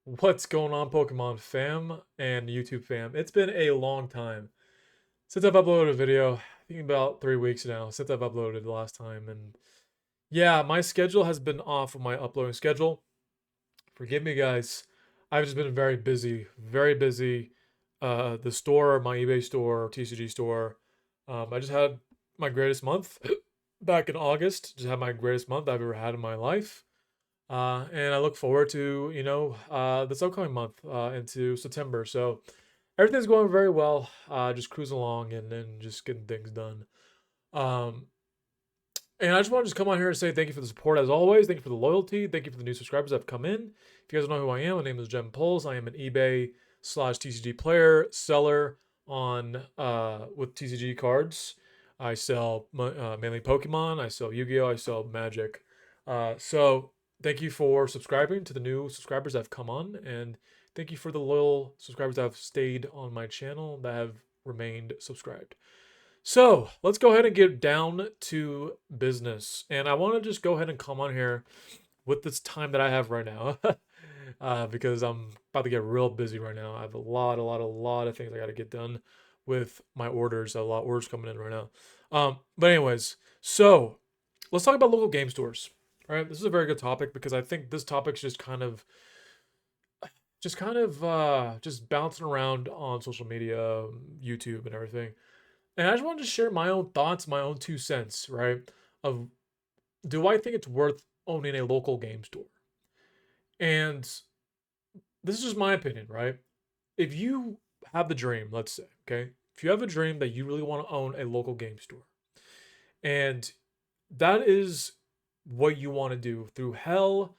What's going on, Pokemon fam and YouTube fam? It's been a long time since I've uploaded a video. I think about 3 weeks now since I've uploaded the last time. And yeah, my schedule has been off of my uploading schedule. Forgive me, guys. I've just been very busy, very busy. The store, my eBay store, TCG store. I just had my greatest month back in August. Just had my greatest month I've ever had in my life. And I look forward to, this upcoming month into September. So everything's going very well. Just cruising along and just getting things done. Um, and I just want to just come on here and say thank you for the support as always. Thank you for the loyalty. Thank you for the new subscribers that have come in. If you guys don't know who I am, my name is Jem Pulse. I am an eBay slash TCG player, seller on with TCG cards. I sell mainly Pokemon. I sell Yu-Gi-Oh. I sell Magic. So thank you for subscribing to the new subscribers that have come on, and thank you for the loyal subscribers that have stayed on my channel that have remained subscribed. So let's go ahead and get down to business. And I want to just go ahead and come on here with this time that I have right now. Because I'm about to get real busy right now. I have a lot of things I got to get done with my orders. A lot of orders coming in right now. But anyways, so let's talk about local game stores. All right, this is a very good topic because I think this topic's just bouncing around on social media, YouTube, and everything. And I just wanted to share my own thoughts, my own 2 cents, right? Of do I think it's worth owning a local game store? And this is just my opinion, right? If you have the dream, let's say, okay, if you have a dream that you really want to own a local game store, and that is what you want to do through hell,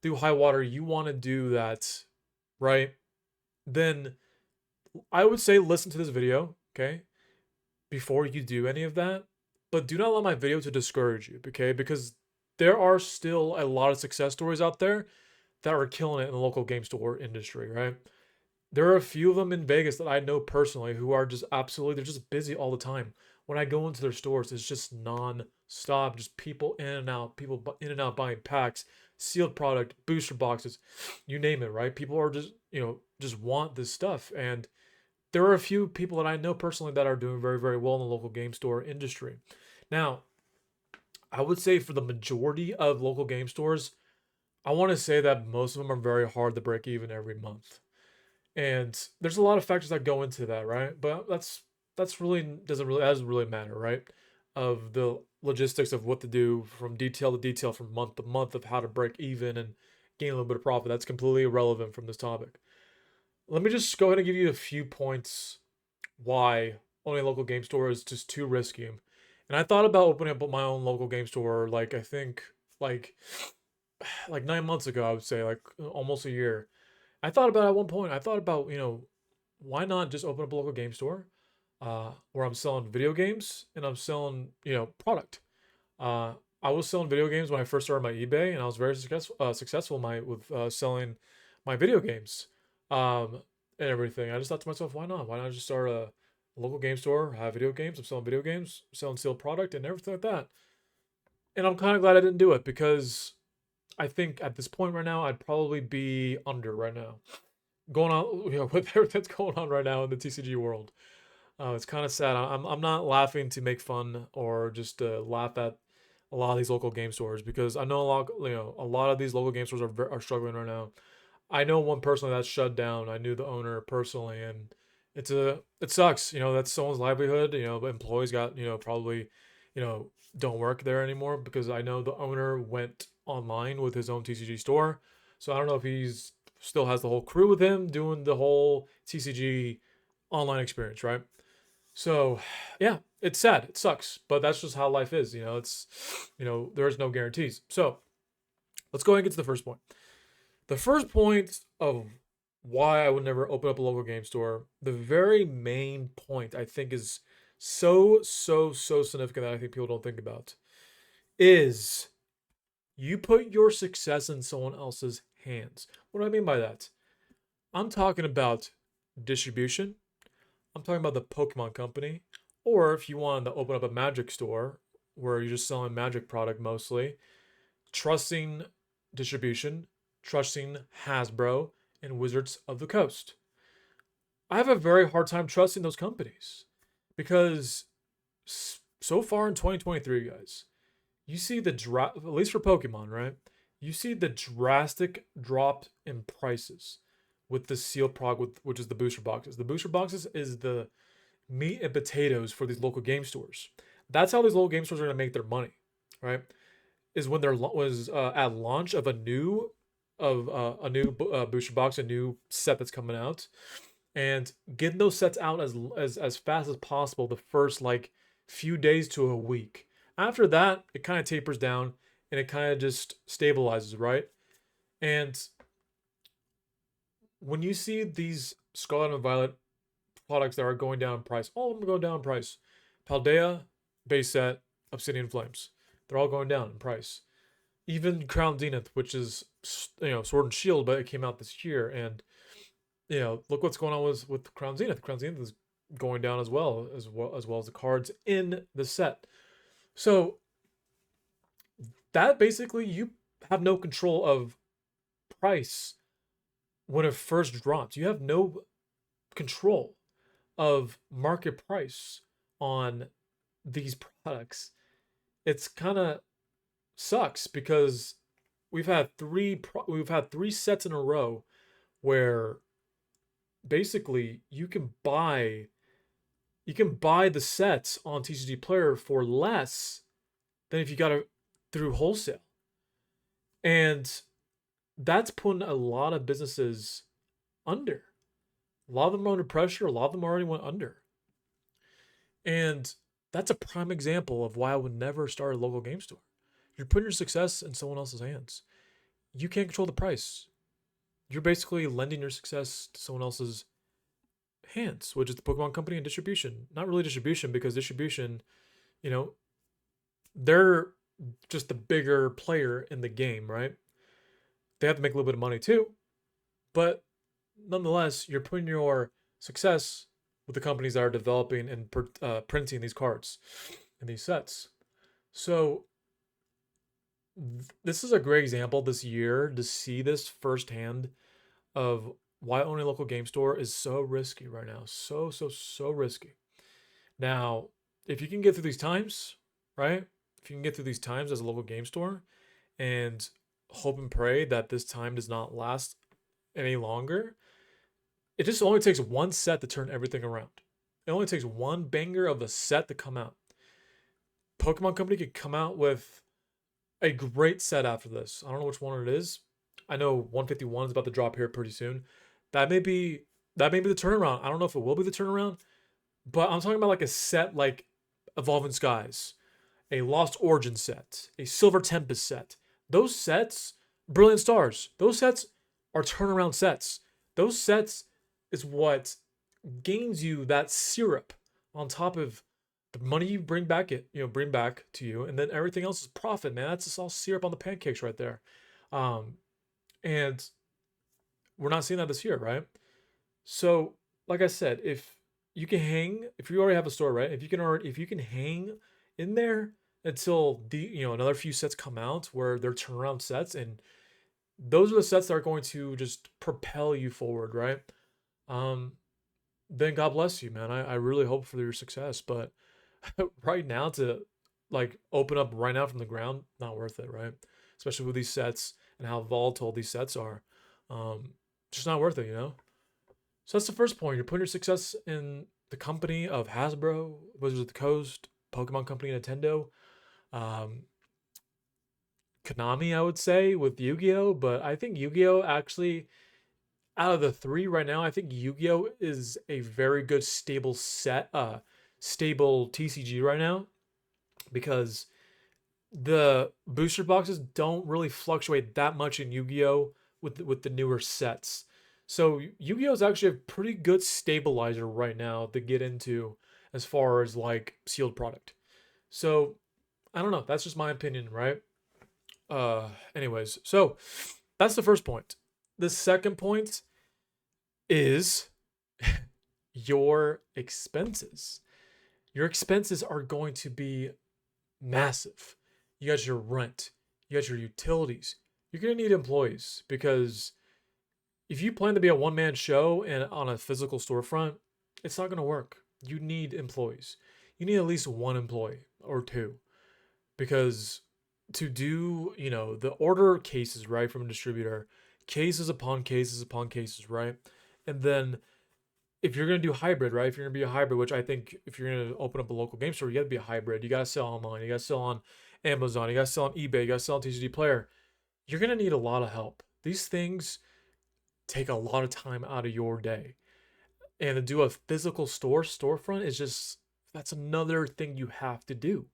through high water, you want to do that, right? Then I would say listen to this video, okay, before you do any of that. But do not let my video to discourage you, okay? Because there are still a lot of success stories out there that are killing it in the local game store industry, right? There are a few of them in Vegas that I know personally who are just absolutely, they're just busy all the time. When I go into their stores, it's just non-stop, just people in and out, people in and out buying packs, sealed product, booster boxes, you name it, right? People are just, just want this stuff. And there are a few people that I know personally that are doing very, very well in the local game store industry. Now, I would say for the majority of local game stores, I want to say that most of them are very hard to break even every month. And there's a lot of factors that go into that, right? But that's really doesn't really matter, right? Of the logistics of what to do from detail to detail, from month to month, of how to break even and gain a little bit of profit. That's completely irrelevant from this topic. Let me just go ahead and give you a few points why owning a local game store is just too risky. And I thought about opening up my own local game store, like I think like like 9 months ago, I would say, like almost a year. I thought about at one point, I thought about, why not just open up a local game store where I'm selling video games and I'm selling, product. Uh, I was selling video games when I first started my eBay, and I was very successful with selling my video games and everything. I just thought to myself, why not? Why not just start a local game store, have video games? I'm selling video games, selling sealed product, and everything like that. And I'm kind of glad I didn't do it because I think at this point right now, I'd probably be under right now. Going on, with everything that's going on right now in the TCG world. It's kind of sad. I'm not laughing to make fun or just to laugh at a lot of these local game stores because I know a lot of these local game stores are struggling right now. I know one personally that's shut down. I knew the owner personally, and it sucks. That's someone's livelihood. Employees got probably don't work there anymore because I know the owner went online with his own TCG store. So I don't know if he's still has the whole crew with him doing the whole TCG online experience, right? So, yeah, it's sad. It sucks, but that's just how life is. There's no guarantees. So, let's go ahead and get to the first point. The first point of why I would never open up a local game store, the very main point I think is so significant that I think people don't think about is you put your success in someone else's hands. What do I mean by that? I'm talking about distribution. I'm talking about the Pokemon company. Or if you wanted to open up a magic store where you're just selling magic product mostly, trusting distribution, trusting Hasbro, and Wizards of the Coast. I have a very hard time trusting those companies because so far in 2023, guys, you see at least for Pokemon, right? You see the drastic drop in prices with the sealed prog, which is the booster boxes. The booster boxes is the meat and potatoes for these local game stores. That's how these local game stores are going to make their money, right? Is when there was at launch of a new booster box, a new set that's coming out, and getting those sets out as fast as possible the first like few days to a week. After that, it kind of tapers down and it kind of just stabilizes, right? And when you see these Scarlet and Violet products that are going down in price, all of them are going down in price. Paldea, base set, Obsidian Flames, they're all going down in price. Even Crown Zenith, which is Sword and Shield, but it came out this year, and look what's going on with Crown Zenith. Crown Zenith is going down as well as the cards in the set. So that basically you have no control of price when it first drops. You have no control of market price on these products. It's kind of sucks because we've had three sets in a row where basically you can buy the sets on TCG Player for less than if you got it through wholesale. And that's putting a lot of businesses under. A lot of them are under pressure. A lot of them already went under. And that's a prime example of why I would never start a local game store. You're putting your success in someone else's hands. You can't control the price. You're basically lending your success to someone else's hands, which is the Pokemon Company and distribution. Not really distribution, because distribution, you know, they're just the bigger player in the game, right? They have to make a little bit of money too. But nonetheless, you're putting your success with the companies that are developing and printing these cards and these sets. So this is a great example this year to see this firsthand of why owning a local game store is so risky right now. So risky. Now, if you can get through these times, right? If you can get through these times as a local game store and hope and pray that this time does not last any longer, it just only takes one set to turn everything around. It only takes one banger of a set to come out. Pokemon Company could come out with a great set after this. I don't know which one it is. I know 151 is about to drop here pretty soon. That may be the turnaround. I don't know if it will be the turnaround, but I'm talking about like a set like Evolving Skies, a Lost Origin set, a Silver Tempest set. Those sets, Brilliant Stars, those sets are turnaround sets. Those sets is what gains you that syrup on top of the money you bring back to you, and then everything else is profit, man. That's just all syrup on the pancakes right there. Um, and we're not seeing that this year, right? So, like I said, if you already have a store, right? If you can hang in there until another few sets come out where they're turnaround sets, and those are the sets that are going to just propel you forward, right? Um, then God bless you, man. I really hope for your success, but right now to like open up right now from the ground, not worth it, right? Especially with these sets and how volatile these sets are. Just not worth it. So that's the first point. You're putting your success in the company of Hasbro, Wizards of the Coast, Pokemon Company, Nintendo, um, Konami, I would say, with Yu-Gi-Oh! But I think Yu-Gi-Oh! Actually, out of the three right now, I think Yu-Gi-Oh! Is a very good stable stable TCG right now, because the booster boxes don't really fluctuate that much in Yu-Gi-Oh! with the newer sets. So Yu-Gi-Oh! Is actually a pretty good stabilizer right now to get into as far as like sealed product. So I don't know. That's just my opinion, right? Anyways, so that's the first point. The second point is your expenses. Your expenses are going to be massive. You got your rent, you got your utilities. You're going to need employees because If you plan to be a one man show and on a physical storefront, it's not going to work. You need employees. You need at least one employee or two because to do, the order cases, right, from a distributor, cases upon cases, right? And then if you're going to do hybrid, right? If you're going to be a hybrid, which I think if you're going to open up a local game store, you got to be a hybrid. You got to sell online. You got to sell on Amazon. You got to sell on eBay. You got to sell on TCG Player. You're going to need a lot of help. These things take a lot of time out of your day. And to do a physical storefront is just, that's another thing you have to do.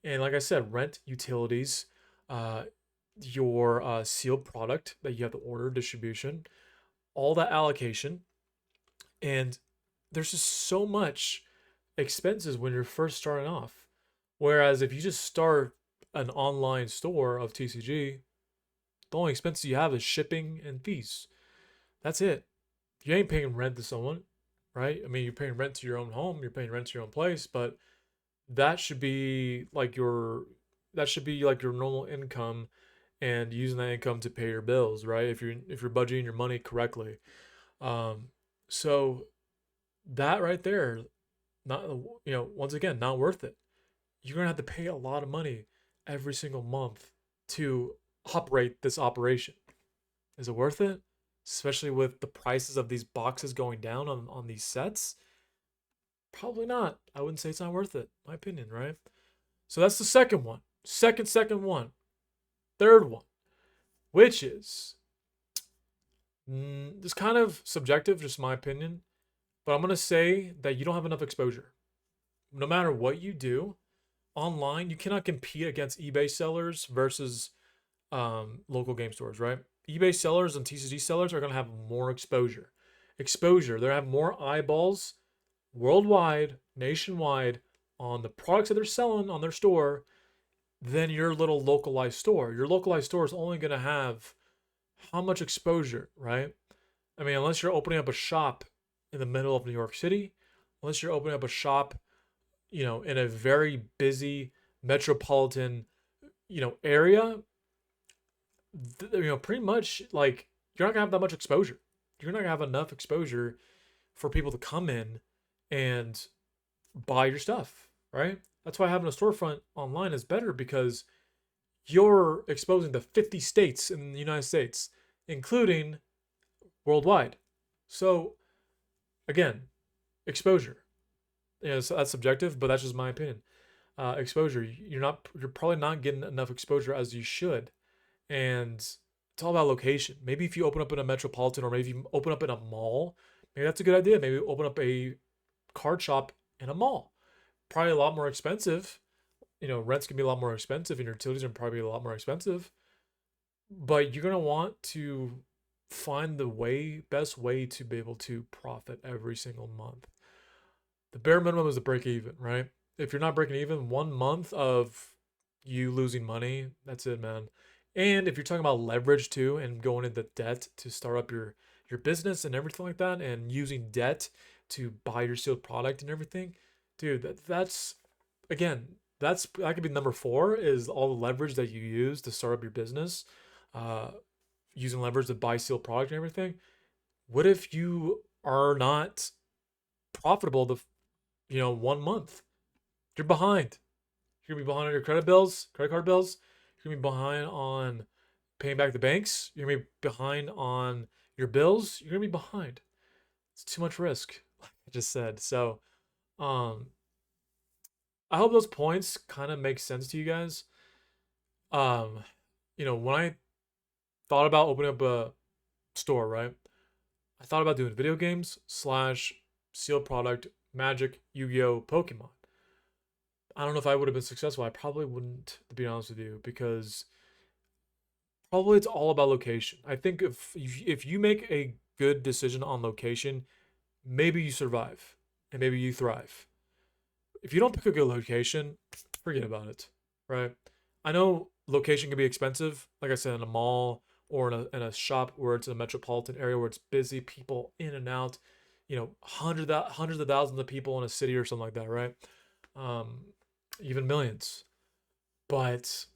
And like I said, rent, utilities, uh, your sealed product that you have to order, distribution, all that allocation. And there's just so much expenses when you're first starting off. Whereas if you just start an online store of TCG, the only expenses you have is shipping and fees. That's it. You ain't paying rent to someone, right? I mean, you're paying rent to your own home, you're paying rent to your own place, but that should be like your normal income and using that income to pay your bills, right? If you're budgeting your money correctly. Um, so that right there, not once again, not worth it. You're gonna have to pay a lot of money every single month to operate this operation. Is it worth it? Especially with the prices of these boxes going down on these sets? Probably not. I wouldn't say it's not worth it. My opinion, right? So that's the second one. Second one. Third one, which is it's kind of subjective, just my opinion, but I'm gonna say that you don't have enough exposure. No matter what you do online, you cannot compete against eBay sellers versus local game stores, right? eBay sellers and TCG sellers are gonna have more exposure. Exposure. They're gonna have more eyeballs worldwide, nationwide, on the products that they're selling on their store than your little localized store. Your localized store is only going to have how much exposure, right? I mean, unless you're opening up a shop in the middle of New York City, unless you're opening up a shop, in a very busy metropolitan, area, pretty much like you're not gonna have that much exposure. You're not gonna have enough exposure for people to come in and buy your stuff, right? That's why having a storefront online is better because you're exposing the 50 states in the United States, including worldwide. So again, exposure. So that's subjective, but that's just my opinion. Exposure. You're probably not getting enough exposure as you should, and it's all about location. Maybe if you open up in a metropolitan, or maybe you open up in a mall, maybe that's a good idea. Maybe open up a card shop in a mall. Probably a lot more expensive. Rents can be a lot more expensive, and your utilities are probably a lot more expensive. But you're gonna want to find the best way to be able to profit every single month. The bare minimum is to break even, right? If you're not breaking even, 1 month of you losing money, that's it, man. And if you're talking about leverage too, and going into debt to start up your business and everything like that, and using debt to buy your sealed product and everything, dude, that's again, that could be number four is all the leverage that you use to start up your business, uh, using leverage to buy sealed product and everything. What if you are not profitable the 1 month? You're behind. You're gonna be behind on your credit card bills. You're gonna be behind on paying back the banks. You're gonna be behind on your bills. You're gonna be behind. It's too much risk, like I just said. So, um, I hope those points kind of make sense to you guys. Um, when I thought about opening up a store, right? I thought about doing video games slash sealed product, Magic, Yu-Gi-Oh, Pokemon. I don't know if I would have been successful. I probably wouldn't, to be honest with you, because probably it's all about location. I think if you make a good decision on location, maybe you survive and maybe you thrive. If you don't pick a good location, forget about it, right? I know location can be expensive, like I said, in a mall or in a shop where it's in a metropolitan area where it's busy, people in and out, hundreds of thousands of people in a city or something like that, right? Um, Even millions. But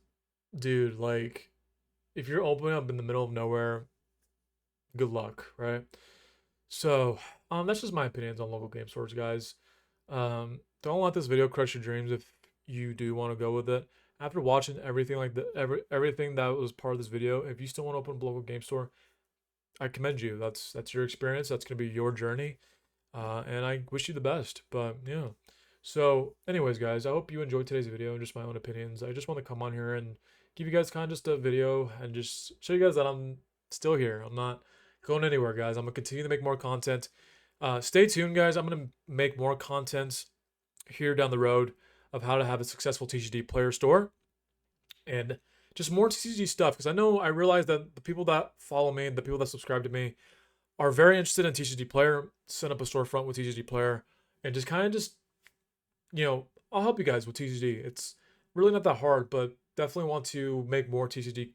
dude, like if you're opening up in the middle of nowhere, good luck, right? So, that's just my opinions on local game stores, guys. Don't let this video crush your dreams if you do want to go with it. After watching everything like everything that was part of this video, if you still want to open a local game store, I commend you. That's your experience. That's gonna be your journey, and I wish you the best. But yeah. So, anyways, guys, I hope you enjoyed today's video and just my own opinions. I just want to come on here and give you guys kind of just a video and just show you guys that I'm still here. I'm not going anywhere, guys. I'm gonna continue to make more content. Stay tuned, guys. I'm gonna make more content here down the road of how to have a successful TCG player store and just more TCG stuff. Because I realize that the people that follow me, the people that subscribe to me, are very interested in TCG player. Set up a storefront with TCG player, and just kind of just I'll help you guys with TCG. It's really not that hard, but definitely want to make more TCG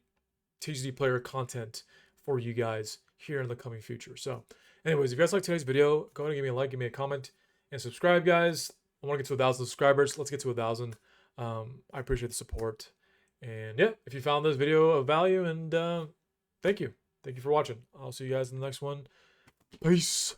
player content for you guys here in the coming future. So, anyways, if you guys like today's video, go ahead and give me a like, give me a comment, and subscribe, guys. I want to get to 1,000 subscribers. Let's get to 1,000. I appreciate the support. And yeah, if you found this video of value, and thank you. Thank you for watching. I'll see you guys in the next one. Peace.